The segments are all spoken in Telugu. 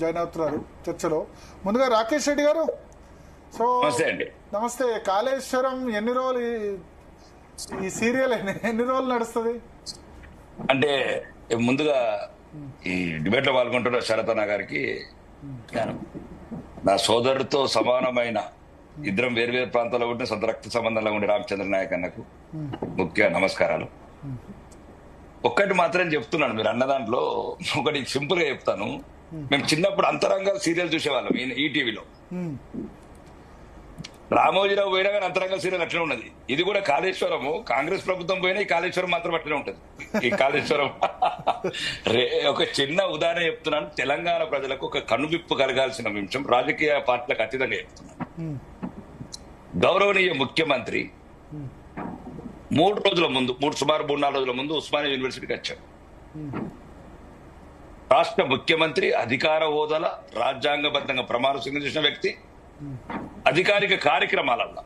జాయిన్ అవుతున్నారు చర్చలో. ముందుగా రాకేష్ రెడ్డి గారు, సో నమస్తే అండి. నమస్తే. కాళేశ్వరం ఎన్ని రోజులు ఈ సీరియల్ ఎన్ని రోజులు నడుస్తుంది? అంటే ముందుగా ఈ డిబేట్ లో పాల్గొంటున్న శరతన్న గారికి నా సోదరుడితో సమానమైన ఇద్దరం వేరు ప్రాంతాల్లో ఉంటే సొంత రక్త సంబంధంలో ఉండే రామచంద్ర నాయక్ అన్నకు ముఖ్య నమస్కారాలు. ఒక్కటి మాత్రం చెప్తున్నాను, మీరు అన్న దాంట్లో ఒకటి సింపుల్ గా చెప్తాను. మేము చిన్నప్పుడు అంతరంగా సీరియల్ చూసేవాళ్ళం ఈటీవీలో. రామోజీరావు పోయినా కానీ అంతరంగ సీరియల్ అట్లనే ఉన్నది. ఇది కూడా కాళేశ్వరము, కాంగ్రెస్ ప్రభుత్వం పోయినా ఈ కాళేశ్వరం మాత్రం అట్లనే ఉంటది. ఈ కాళేశ్వరం ఒక చిన్న ఉదాహరణ చెప్తున్నాను. తెలంగాణ ప్రజలకు ఒక కనువిప్పు కలగాల్సిన అంశం, రాజకీయ పార్టీలకు అతీతంగా చెప్తున్నాను. గౌరవనీయ ముఖ్యమంత్రి 3 రోజుల ముందు, సుమారు 3-4 రోజుల ముందు ఉస్మానియా యూనివర్సిటీకి వచ్చారు. రాష్ట్ర ముఖ్యమంత్రి అధికార హోదాల రాజ్యాంగబద్ధంగా ప్రమాణ స్వీకారం చేసిన వ్యక్తి, అధికారిక కార్యక్రమాలల్లో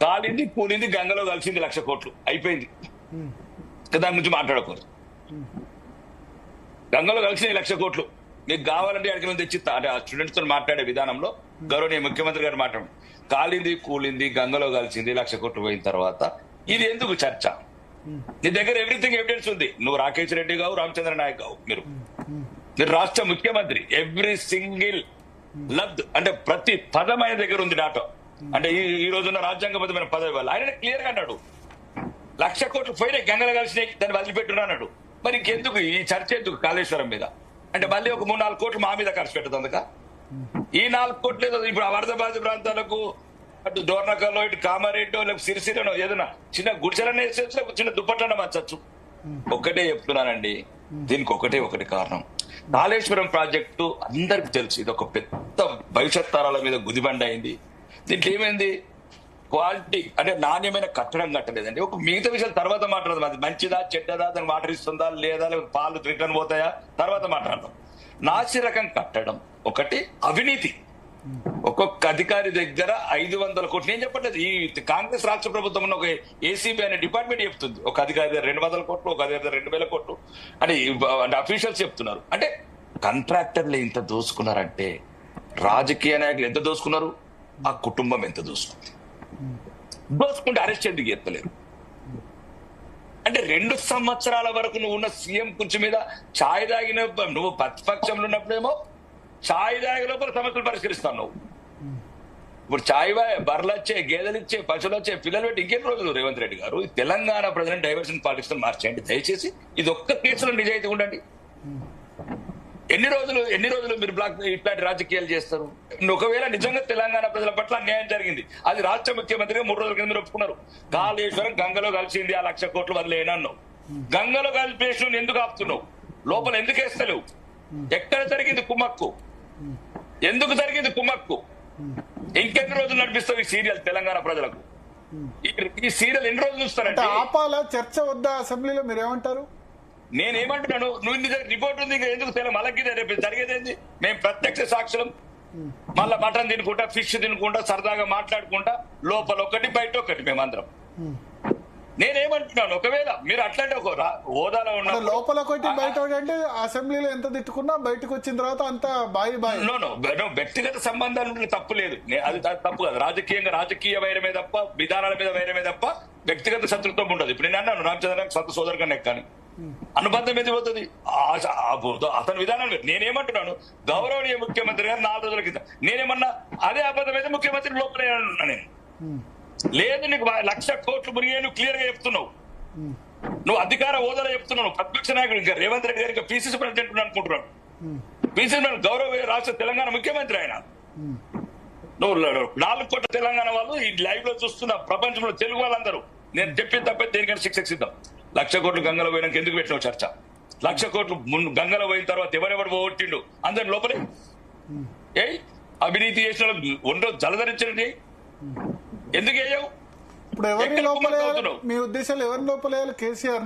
కాలింది కూలింది గంగలో కలిసింది 1,00,000 కోట్లు అయిపోయింది. దాని గురించి మాట్లాడకూడదు. గంగలో కలిసిన 1,00,000 కోట్లు మీకు కావాలంటే అడిగిన నుంచి తెచ్చిస్తా అంటే ఆ స్టూడెంట్స్ తో మాట్లాడే విధానంలో గౌరవనీయ ముఖ్యమంత్రి గారు మాట్లాడు, కాలింది కూలింది గంగలో కలిసింది 1,00,000 కోట్లు పోయిన తర్వాత ఇది ఎందుకు చర్చ? నీ దగ్గర ఎవ్రీథింగ్ ఎవిడెన్స్ ఉంది. నువ్వు రాకేష్ రెడ్డి కావు, రామచంద్ర నాయక్ కావు, మీరు రాష్ట్ర ముఖ్యమంత్రి. ఎవ్రీ సింగిల్ లబ్ద్ అంటే ప్రతి పదం ఆయన దగ్గర ఉంది డాటా. అంటే ఈ రోజున్న రాజ్యాంగబద్ధమైన పదవి వల్ల ఆయన క్లియర్ గా అన్నాడు 1,00,000 కోట్లు పోయినాయి, గంగలు కలిసినాయి, దాన్ని వదిలిపెట్టున్నా అన్నాడు. మరి ఇంకెందుకు ఈ చర్చ ఎందుకు కాళేశ్వరం మీద? అంటే మళ్ళీ ఒక 3-4 కోట్లు మా మీద ఖర్చు పెట్టదు అందుక. ఈ 4 కోట్లు ఇప్పుడు వరద బాధిత ప్రాంతాలకు అటు డోర్నకల్లో, ఇటు కామారెడ్డో, లేకపోతే సిరిసిరనో ఏదైనా చిన్న గుడిసెలనే వేసేచ్చు, లేకపోతే చిన్న దుప్పట్లనే మార్చచ్చు. ఒక్కటే చెప్తున్నానండి, దీనికి ఒకటి కారణం. కాళేశ్వరం ప్రాజెక్టు అందరికి తెలుసు, ఇది ఒక పెద్ద భవిష్యత్ తరాల మీద గుదిబండ అయింది. దీంట్లో ఏమైంది? క్వాలిటీ అంటే నాణ్యమైన కట్టడం కట్టలేదండి. ఒక మిగతా విషయాలు తర్వాత మాట్లాడదాం. అది మంచిదా చెడ్డదా, దాన్ని వాటర్ ఇస్తుందా లేదా, లేకపోతే పాలు రిటర్న్ పోతాయా, తర్వాత మాట్లాడదాం. నాసి రకం కట్టడం ఒకటి, అవినీతి. ఒక్కొక్క అధికారి దగ్గర 500 కోట్లు. నేను చెప్పట్లేదు, ఈ కాంగ్రెస్ రాష్ట్ర ప్రభుత్వం ఒక ఏసీబీ అనే డిపార్ట్మెంట్ చెప్తుంది ఒక అధికారి దగ్గర 200 కోట్లు, ఒక అధికారి దగ్గర 2,000 కోట్లు అని అఫీషియల్స్ చెప్తున్నారు. అంటే కాంట్రాక్టర్లు ఎంత దోసుకున్నారంటే రాజకీయ నాయకులు ఎంత దోసుకున్నారు, ఆ కుటుంబం ఎంత దోసుకుంది. దోసుకుంటే అరెస్ట్ ఎందుకు ఎత్తలేరు? అంటే 2 సంవత్సరాల వరకు నువ్వు ఉన్న సీఎం కుర్చీ మీద ఛాయ్ తాగిన, నువ్వు ప్రతిపక్షంలో ఉన్నప్పుడేమో ఛాయ్ తాగే లోపల సమస్యలు పరిష్కరిస్తావు నువ్వు. ఇప్పుడు ఛాయ్ బర్రెలు వచ్చే, గేదెలు ఇచ్చే, పశువులు వచ్చే, పిల్లలు పెట్టి ఇంకెన్ని రోజులు? రేవంత్ రెడ్డి గారు తెలంగాణ ప్రజలను డైవర్షన్ పాలిటిక్స్ మార్చేయండి దయచేసి. ఇది ఒక్క కేసులో నిజాయితీ ఉండండి. ఎన్ని రోజులు మీరు ఇట్లాంటి రాజకీయాలు చేస్తారు? ఒకవేళ నిజంగా తెలంగాణ ప్రజల పట్ల అన్యాయం జరిగింది, అది రాష్ట్ర ముఖ్యమంత్రిగా 3 రోజుల కింద మీరు ఒప్పుకున్నారు. కాళేశ్వరం గంగలో కలిసింది, ఆ 1,00,000 కోట్లు వదిలేనన్నావు. గంగలో కలిపేసిన ఎందుకు ఆపుతున్నావు? లోపల ఎందుకు వేస్తలేవు? ఎక్కడ జరిగింది కుమ్మక్కు? ఎందుకు జరిగింది కుమ్మక్కు? ఇంకెన్ని రోజులు నడిపిస్తావు ఈ సీరియల్ తెలంగాణ ప్రజలకు? ఈ సీరియల్ ఎన్ని రోజులు చూస్తారంటే ఆపాల చర్చ వద్ద అసెంబ్లీలో మీరు ఏమంటారు? నేనేమంటున్నాను, నువ్వు నీ దగ్గర రిపోర్ట్ ఉంది, ఇంకా ఎందుకు తెలియదు? మళ్ళీ రేపు జరిగేది మేము ప్రత్యక్ష సాక్షులం. మళ్ళా మటన్ తినుకుంటా, ఫిష్ తినుకుంటా, సరదాగా మాట్లాడుకుంటా, లోపల ఒకటి బయట ఒకటి మేమందరం. నేనేమంటున్నాను, ఒకవేళ మీరు అట్లాంటి ఒక హోదాలో ఉన్న లోపల ఒకటి బయట ఒకటి అంటే అసెంబ్లీలో ఎంత తిట్టుకున్నా బయటకు వచ్చిన తర్వాత అంత బాయి నో వ్యక్తిగత సంబంధాలు తప్పు లేదు, అది తప్పు కాదు. రాజకీయ వైరమే తప్ప, విధానాల మీద వైరమే తప్ప వ్యక్తిగత శత్రుత్వం ఉండదు. ఇప్పుడు నేను అన్నాను రామచంద్ర సొంత సోదరు కన్నా కానీ అనుబంధం ఏది పోతుంది అతని విధానం. నేనేమంటున్నాను, గౌరవనీయ ముఖ్యమంత్రి గారు 4 రోజుల కింద నేనేమన్నా అదే అబద్ధం అయితే ముఖ్యమంత్రి లోపలే అన్నా నేను. లేదు, నీకు 1,00,000 కోట్లు మునిగాను క్లియర్ గా చెప్తున్నావు. నువ్వు అధికార హోదాలో చెప్తున్నావు. ప్రతిపక్ష నాయకుడు ఇంకా రేవంత్ రెడ్డి గారు ఇంకా పిసిసి ప్రెసిడెంట్ అనుకుంటున్నాను. పిసిసి గౌరవ రాష్ట్ర తెలంగాణ ముఖ్యమంత్రి ఆయన. నువ్వు 4 కోట్ల తెలంగాణ వాళ్ళు ఈ లైవ్ లో చూస్తున్న ప్రపంచంలో తెలుగు వాళ్ళందరూ నేను చెప్పిన తప్ప దేనికైనా శిక్ష సిద్ధం. 1,00,000 కోట్లు గంగలో పోయినాక ఎందుకు పెట్టినావు చర్చ? 1,00,000 కోట్లు గంగలో పోయిన తర్వాత ఎవరెవరు పోగొట్టిండు అందరి లోపలే. అవినీతి చేసిన ఒండో జలధరించండి ఎందుకు వేయవు? ఇప్పుడు ఎవరిని లోపల, మీ ఉద్దేశంలో ఎవరిని లోపలేయాలి? కేసీఆర్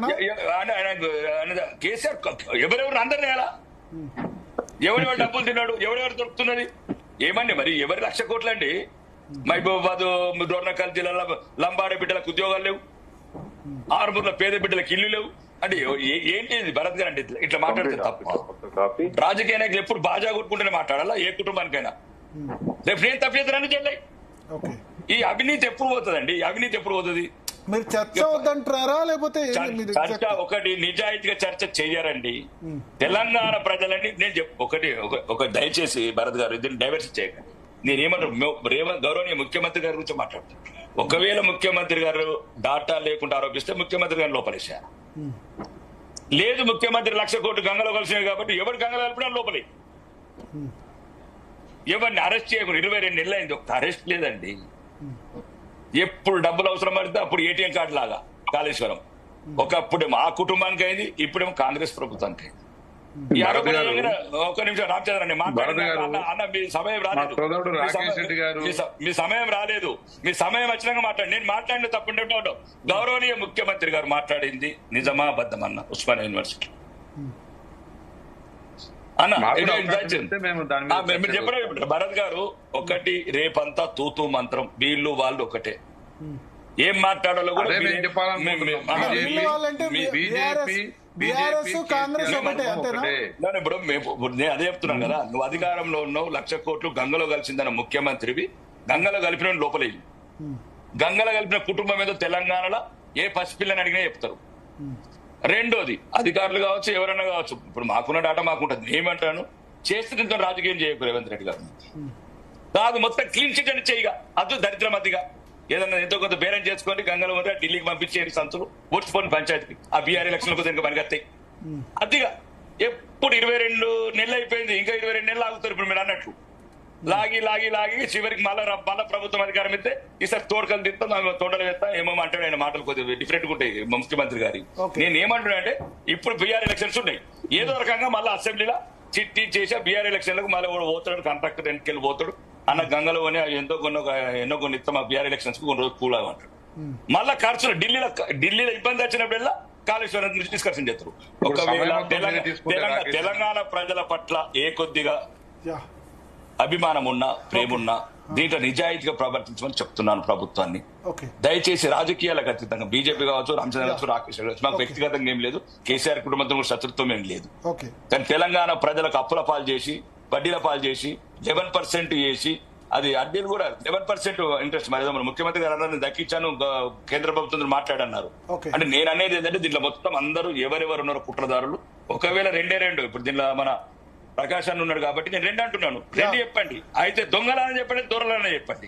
కేసీఆర్ ఎవరెవరు అందరినీ ఎలా, ఎవరెవరు డబ్బులు తిన్నాడు, ఎవరెవరు దొరుకుతున్నది ఏమండి? మరి ఎవరి 1,00,000 కోట్లు అండి? మహబూబాబాద్, డోర్నకల్ జిల్లాలో లంబాడే బిడ్డలకు ఉద్యోగాలు లేవు, ఆరుమూర్ల పేద బిడ్డలకు ఇల్లు లేవు, అంటే ఏంటి ఇది భరత్ గారు అంటే ఇట్లా మాట్లాడితే తప్ప? రాజకీయ నాయకులు ఎప్పుడు బాజా కొట్టుకుంటూనే మాట్లాడాలా ఏ కుటుంబానికైనా? రేపు నేను తప్పు చేస్తానని చెల్లాయి. ఓకే, ఈ అవినీతి ఎప్పుడు పోతుందండి? ఈ అవినీతి ఎప్పుడు పోతుంది? మీరు చర్చ వద్దంటారా లేకపోతే చర్చ ఒకటి నిజాయితీగా చర్చ చెయ్యారండి. తెలంగాణ ప్రజలని నేను ఒక దయచేసి భరత్ గారు దీన్ని డైవర్సిటీ చేయకండి. నేనేమంటారు గౌరవనీయ ముఖ్యమంత్రి గారి గురించి మాట్లాడుతాను. ఒకవేళ ముఖ్యమంత్రి గారు డాటా లేకుండా ఆరోపిస్తే ముఖ్యమంత్రి గారిని లోపలేశారు. లేదు ముఖ్యమంత్రి 1,00,000 కోట్లు గంగలో కలిసినాయి కాబట్టి ఎవరు గంగలో కలిపినా లోపలే. ఎవరిని అరెస్ట్ చేయకుండా 22 నెలలు అయింది, ఒక్క అరెస్ట్ లేదండి. ఎప్పుడు డబ్బులు అవసరం పడితే అప్పుడు ఏటీఎం కార్డు లాగా కాళేశ్వరం. ఒకప్పుడు మా కుటుంబానికి అయింది, ఇప్పుడేమో కాంగ్రెస్ ప్రభుత్వానికి అయింది. ఈ ఆరోపణ ఒక్క నిమిషం రామచంద్ర అన్న, మీ సమయం రాలేదు, మీ సమయం రాలేదు. మీ సమయం వచ్చినాక మాట్లాడి నేను మాట్లాడిన తప్పుంటే గౌరవనీయ ముఖ్యమంత్రి గారు మాట్లాడింది నిజమా అబద్ధమన్న ఉస్మానియా యూనివర్సిటీ అన్న మీరు చెప్పండి. భరత్ గారు ఒకటి రేపంతా తూతూ మంత్రం, వీళ్ళు వాళ్ళు ఒకటే. ఏం మాట్లాడాలో కూడా ఇప్పుడు నేను అదే చెప్తున్నాను కదా. నువ్వు అధికారంలో ఉన్నావు, 1,00,000 కోట్లు గంగలో కలిసిందన్న ముఖ్యమంత్రివి. గంగలో కలిపిన లోపలే, గంగలో కలిపిన కుటుంబం ఏదో తెలంగాణలో ఏ పసిపిల్లని అడిగినా చెప్తారు. రెండోది అధికారులు కావచ్చు, ఎవరైనా కావచ్చు, ఇప్పుడు మాకున్న డాటా మాకుంటుంది. ఏమంటాను, చేస్తే దీంతో రాజకీయం చేయకు రేవంత్ రెడ్డి గారు కాదు, మొత్తం క్లీన్ చిట్ అని చేయగా అదు దరిద్రమతిగా ఏదన్నా ఎంతో కొంత బేరం చేసుకొని గంగలో ఉంటే ఢిల్లీకి పంపించేది సంచులు ఓట్స్పోని పంచాయతీకి ఆ బీఆర్ ఎలక్షన్లకు దీనికి పనికొస్తాయి. అదిగా ఎప్పుడు 22 నెలలు అయిపోయింది, ఇంకా 22 నెలలు ఆగుతారు. ఇప్పుడు మీరు అన్నట్లు లాగి లాగి లాగి చివరికి మళ్ళా ప్రభుత్వం అధికారం ఇస్తే ఈసారి తోడకలు తిస్తాం, తోటలు వేస్తా ఏమో అంటాడు. ఆయన మాటలు కొద్దిగా డిఫరెంట్ గా ఉంటాయి ముఖ్యమంత్రి గారి. నేను ఏమంటున్నా అంటే ఇప్పుడు బీఆర్ ఎలక్షన్స్ ఉన్నాయి, ఏదో రకంగా మళ్ళీ అసెంబ్లీలో చిట్టి చేసి బీఆర్ ఎలక్షన్లకు మళ్ళీ పోతాడు, కాంట్రాక్టర్ వెనకెళ్ళి పోతాడు అన్న గంగలో ఎన్నో కొన్ని ఇస్తాం బీఆర్ ఎలక్షన్స్ కొన్ని రోజు కూల్ అంటాడు. మళ్ళా ఖర్చులు ఢిల్లీలో ఇబ్బంది వచ్చినప్పుడల్లా కాళేశ్వరం గురించి డిస్కషన్ చేస్తారు. ఒకవేళ తెలంగాణ ప్రజల పట్ల ఏ కొద్దిగా అభిమానం ఉన్నా, ప్రేమ ఉన్నా దీంట్లో నిజాయితీగా ప్రవర్తించమని చెప్తున్నాను ప్రభుత్వాన్ని. దయచేసి రాజకీయాలకు అతీతంగా బీజేపీ కావచ్చు, రామచంద్ర కావచ్చు, రాకేష్ కావచ్చు, మాకు వ్యక్తిగతంగా ఏం లేదు, కేసీఆర్ కుటుంబంతో కూడా శత్రుత్వం ఏం లేదు. కానీ తెలంగాణ ప్రజలకు అప్పుల పాలు చేసి, వడ్డీల పాలు చేసి 11% చేసి, అది అడ్డీలు కూడా 11% ఇంట్రెస్ట్. మరి ముఖ్యమంత్రి గారు అన్నారు దక్కించాను, కేంద్ర ప్రభుత్వం మాట్లాడన్నారు. అంటే నేను అనేది ఏంటంటే దీంట్లో మొత్తం అందరూ ఎవరెవరు ఉన్నారో కుట్రదారులు. ఒకవేళ 2 ఇప్పుడు దీనిలో మన ప్రకాశాన్ని ఉన్నాడు కాబట్టి నేను 2 అంటున్నాను. 2 చెప్పండి, అయితే దొంగలని చెప్పండి, దొరలని చెప్పండి.